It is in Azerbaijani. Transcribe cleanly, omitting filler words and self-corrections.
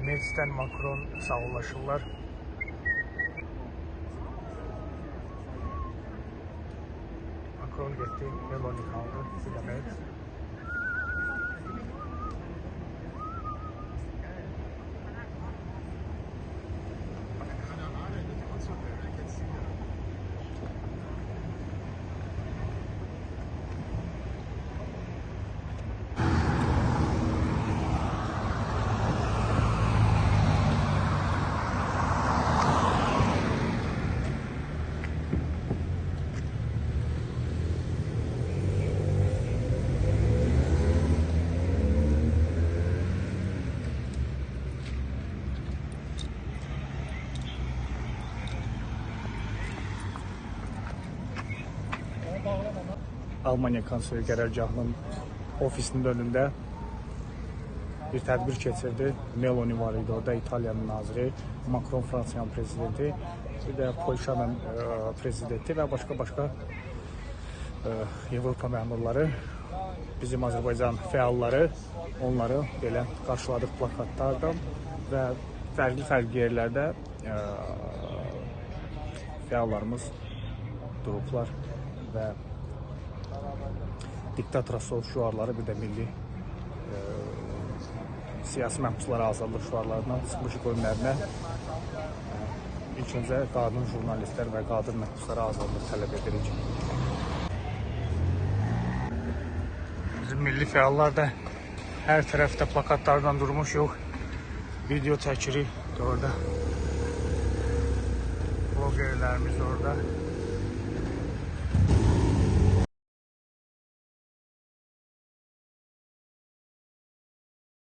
Merc'den Macron sağollaşırlar. Macron gitti, Meloni kaldı. Bilemeyiz. Almanya kansleri qərargahının ofisinin önündə bir tədbir keçirdi. Meloni var idi orada, İtaliyanın naziri, Macron Fransanın prezidenti, bir də Polşanın prezidenti və başqa Avropa məmurları, bizim Azərbaycan fəalları, onları belə qarşıladıq plakatlardan və fərqli yerlərdə fəallarımız durublar və diktatora sol şüarları, bir də milli siyasi məhbuslara azadlıq şüarlarından çıxmış önlərinə ilk öncə qadın jurnalistlər və qadın məhbuslara azadlıq tələb edirik. Bizim milli fəallar da hər tərəfdə plakatlardan durmuşuq, video çəkirik orada, blogerlərimiz orada.